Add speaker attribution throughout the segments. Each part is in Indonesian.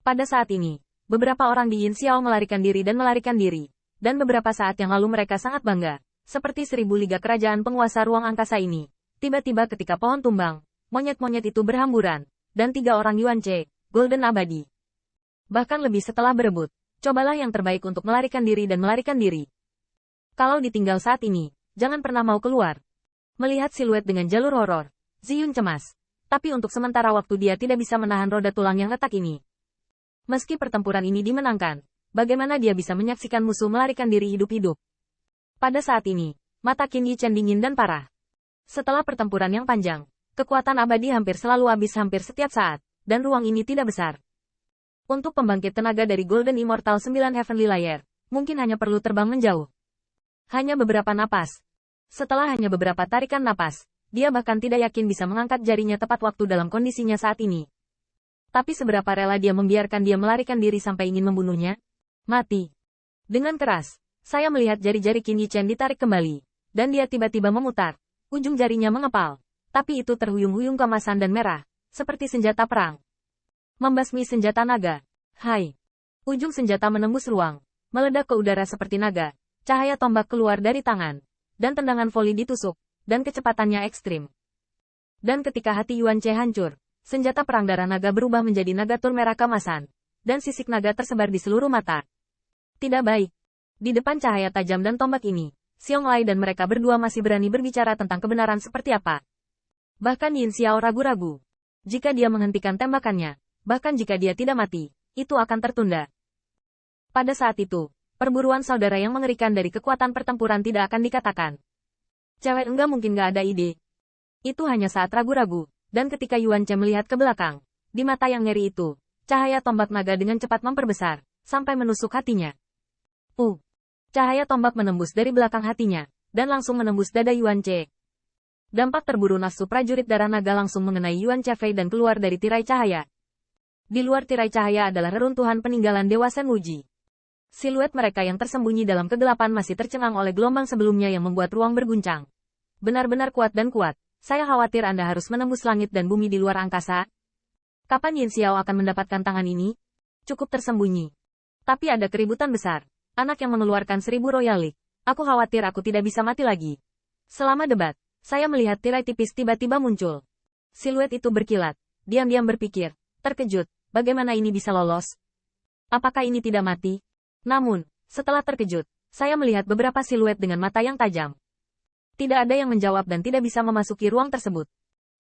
Speaker 1: Pada saat ini, beberapa orang di Yin Xiao melarikan diri, dan beberapa saat yang lalu mereka sangat bangga, seperti 1000 liga kerajaan penguasa ruang angkasa ini. Tiba-tiba ketika pohon tumbang, monyet-monyet itu berhamburan, dan 3 orang Yuan Ce, Golden Abadi. Bahkan lebih setelah berebut, cobalah yang terbaik untuk melarikan diri. Kalau ditinggal saat ini, jangan pernah mau keluar. Melihat siluet dengan jalur horor, Ziyun cemas. Tapi untuk sementara waktu dia tidak bisa menahan roda tulang yang retak ini. Meski pertempuran ini dimenangkan, bagaimana dia bisa menyaksikan musuh melarikan diri hidup-hidup? Pada saat ini, mata Qin Yichen dingin dan parah. Setelah pertempuran yang panjang, kekuatan abadi hampir selalu habis hampir setiap saat, dan ruang ini tidak besar. Untuk pembangkit tenaga dari Golden Immortal 9 Heavenly Layer, mungkin hanya perlu terbang menjauh. Hanya beberapa napas. Setelah hanya beberapa tarikan napas, dia bahkan tidak yakin bisa mengangkat jarinya tepat waktu dalam kondisinya saat ini. Tapi seberapa rela dia membiarkan dia melarikan diri sampai ingin membunuhnya? Mati. Dengan keras, saya melihat jari-jari Qin Yichen ditarik kembali, dan dia tiba-tiba memutar. Ujung jarinya mengepal, tapi itu terhuyung-huyung kemasan dan merah, seperti senjata perang. Membasmi senjata naga. Hai. Ujung senjata menembus ruang, meledak ke udara seperti naga. Cahaya tombak keluar dari tangan, dan tendangan voli ditusuk, dan kecepatannya ekstrim. Dan ketika hati Yuan Ce hancur, senjata perang darah naga berubah menjadi naga tur merah kemasan, dan sisik naga tersebar di seluruh mata. Tidak baik. Di depan cahaya tajam dan tombak ini, Xiong Lai dan mereka berdua masih berani berbicara tentang kebenaran seperti apa. Bahkan Yin Xiao ragu-ragu. Jika dia menghentikan tembakannya, bahkan jika dia tidak mati, itu akan tertunda. Pada saat itu, perburuan saudara yang mengerikan dari kekuatan pertempuran tidak akan dikatakan. Cewek enggak mungkin gak ada ide. Itu hanya saat ragu-ragu, dan ketika Yuan Ce melihat ke belakang, di mata yang ngeri itu, cahaya tombak naga dengan cepat memperbesar, sampai menusuk hatinya. Cahaya tombak menembus dari belakang hatinya, dan langsung menembus dada Yuan Ce. Dampak terburu nafsu prajurit darah naga langsung mengenai Yuan Ce Fei dan keluar dari tirai cahaya. Di luar tirai cahaya adalah reruntuhan peninggalan Dewa Shen Wuji. Siluet mereka yang tersembunyi dalam kegelapan masih tercengang oleh gelombang sebelumnya yang membuat ruang berguncang. Benar-benar kuat dan kuat, saya khawatir Anda harus menembus langit dan bumi di luar angkasa. Kapan Yin Xiao akan mendapatkan tangan ini? Cukup tersembunyi. Tapi ada keributan besar. Anak yang mengeluarkan 1000 Royal League. Aku khawatir aku tidak bisa mati lagi. Selama debat, saya melihat tirai tipis tiba-tiba muncul. Siluet itu berkilat. Diam-diam berpikir, terkejut, bagaimana ini bisa lolos? Apakah ini tidak mati? Namun, setelah terkejut, saya melihat beberapa siluet dengan mata yang tajam. Tidak ada yang menjawab dan tidak bisa memasuki ruang tersebut.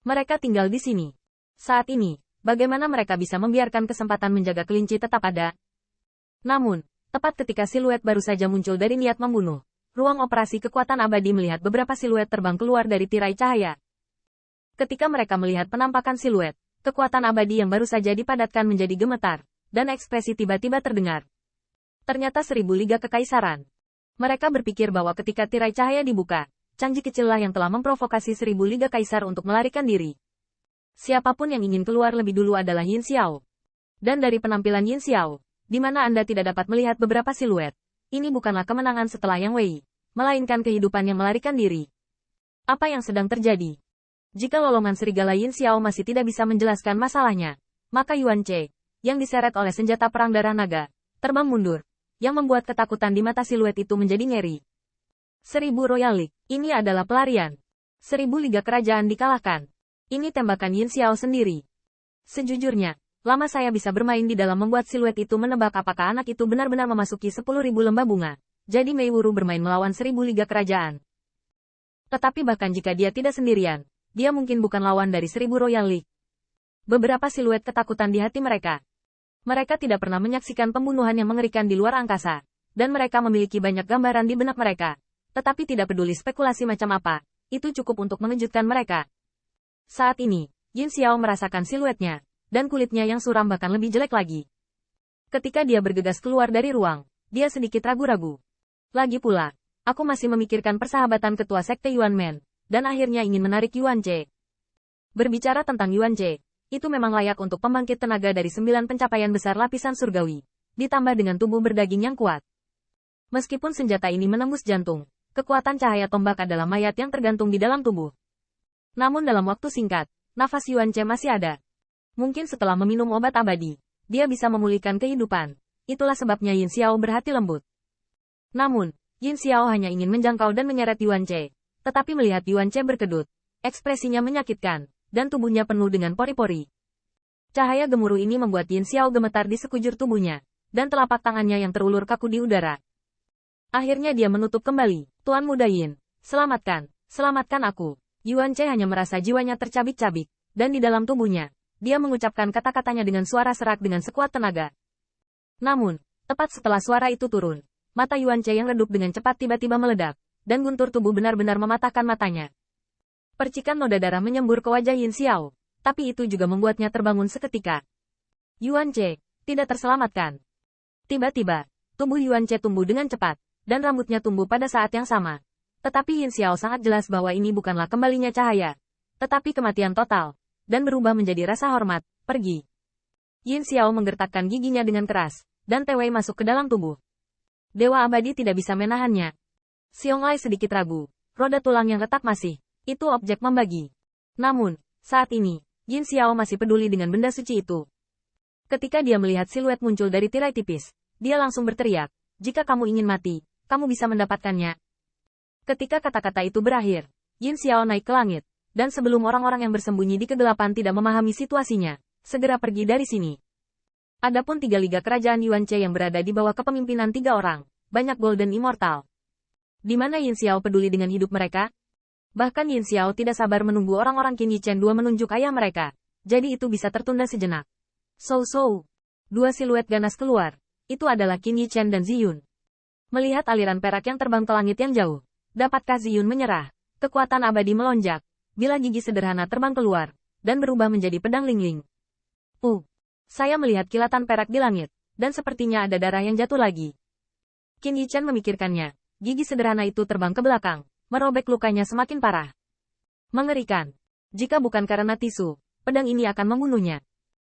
Speaker 1: Mereka tinggal di sini. Saat ini, bagaimana mereka bisa membiarkan kesempatan menjaga kelinci tetap ada? Namun, tepat ketika siluet baru saja muncul dari niat membunuh, ruang operasi kekuatan abadi melihat beberapa siluet terbang keluar dari tirai cahaya. Ketika mereka melihat penampakan siluet, kekuatan abadi yang baru saja dipadatkan menjadi gemetar, dan ekspresi tiba-tiba terdengar. Ternyata 1000 liga kekaisaran. Mereka berpikir bahwa ketika tirai cahaya dibuka, Changji kecillah yang telah memprovokasi 1000 liga kaisar untuk melarikan diri. Siapapun yang ingin keluar lebih dulu adalah Yin Xiao. Dan dari penampilan Yin Xiao, di mana Anda tidak dapat melihat beberapa siluet, ini bukanlah kemenangan setelah Yang Wei, melainkan kehidupan yang melarikan diri. Apa yang sedang terjadi? Jika lolongan serigala Yin Xiao masih tidak bisa menjelaskan masalahnya, maka Yuan Ce, yang diseret oleh senjata perang darah naga, terbang mundur, yang membuat ketakutan di mata siluet itu menjadi ngeri. 1000 Royal League, ini adalah pelarian. 1000 liga kerajaan dikalahkan. Ini tembakan Yin Xiao sendiri. Sejujurnya, lama saya bisa bermain di dalam membuat siluet itu menebak apakah anak itu benar-benar memasuki 10.000 lembah bunga. Jadi Mei Wuru bermain melawan 1000 liga kerajaan. Tetapi bahkan jika dia tidak sendirian, dia mungkin bukan lawan dari 1000 Royal League. Beberapa siluet ketakutan di hati mereka. Mereka tidak pernah menyaksikan pembunuhan yang mengerikan di luar angkasa, dan mereka memiliki banyak gambaran di benak mereka. Tetapi tidak peduli spekulasi macam apa, itu cukup untuk mengejutkan mereka. Saat ini, Yin Xiao merasakan siluetnya, dan kulitnya yang suram bahkan lebih jelek lagi. Ketika dia bergegas keluar dari ruang, dia sedikit ragu-ragu. Lagi pula, aku masih memikirkan persahabatan ketua sekte Yuan Men, dan akhirnya ingin menarik Yuan Ce. Berbicara tentang Yuan Ce, itu memang layak untuk pembangkit tenaga dari 9 pencapaian besar lapisan surgawi, ditambah dengan tubuh berdaging yang kuat. Meskipun senjata ini menembus jantung, kekuatan cahaya tombak adalah mayat yang tergantung di dalam tubuh. Namun dalam waktu singkat, nafas Yuan Ce masih ada. Mungkin setelah meminum obat abadi, dia bisa memulihkan kehidupan. Itulah sebabnya Yin Xiao berhati lembut. Namun, Yin Xiao hanya ingin menjangkau dan menyeret Yuan Che. Tetapi melihat Yuan Che berkedut, ekspresinya menyakitkan, dan tubuhnya penuh dengan pori-pori. Cahaya gemuruh ini membuat Yin Xiao gemetar di sekujur tubuhnya, dan telapak tangannya yang terulur kaku di udara. Akhirnya dia menutup kembali. Tuan Muda Yin, selamatkan aku. Yuan Che hanya merasa jiwanya tercabik-cabik, dan di dalam tubuhnya, dia mengucapkan kata-katanya dengan suara serak dengan sekuat tenaga. Namun, tepat setelah suara itu turun, mata Yuan Che yang redup dengan cepat tiba-tiba meledak, dan guntur tubuh benar-benar mematahkan matanya. Percikan noda darah menyembur ke wajah Yin Xiao, tapi itu juga membuatnya terbangun seketika. Yuan Che, tidak terselamatkan. Tiba-tiba, tubuh Yuan Che tumbuh dengan cepat, dan rambutnya tumbuh pada saat yang sama. Tetapi Yin Xiao sangat jelas bahwa ini bukanlah kembalinya cahaya, tetapi kematian total, dan berubah menjadi rasa hormat, pergi. Yin Xiao menggertakkan giginya dengan keras, dan Tewei masuk ke dalam tubuh. Dewa abadi tidak bisa menahannya. Xiong Lai sedikit ragu, roda tulang yang retak masih, itu objek membagi. Namun, saat ini, Yin Xiao masih peduli dengan benda suci itu. Ketika dia melihat siluet muncul dari tirai tipis, dia langsung berteriak, jika kamu ingin mati, kamu bisa mendapatkannya. Ketika kata-kata itu berakhir, Yin Xiao naik ke langit, dan sebelum orang-orang yang bersembunyi di kegelapan tidak memahami situasinya, segera pergi dari sini. Adapun 3 liga kerajaan Yuan Che yang berada di bawah kepemimpinan 3 orang, banyak Golden Immortal. Di mana Yin Xiao peduli dengan hidup mereka? Bahkan Yin Xiao tidak sabar menunggu orang-orang Qin Yi Chen 2 menunjuk ayah mereka, jadi itu bisa tertunda sejenak. So. 2 siluet ganas keluar. Itu adalah Qin Yi Chen dan Ziyun. Melihat aliran perak yang terbang ke langit yang jauh, dapatkah Ziyun menyerah? Kekuatan abadi melonjak, bila gigi sederhana terbang keluar, dan berubah menjadi pedang Lingling. Saya melihat kilatan perak di langit, dan sepertinya ada darah yang jatuh lagi. Qin Yi Chen memikirkannya. Gigi sederhana itu terbang ke belakang, merobek lukanya semakin parah. Mengerikan. Jika bukan karena tisu, pedang ini akan membunuhnya.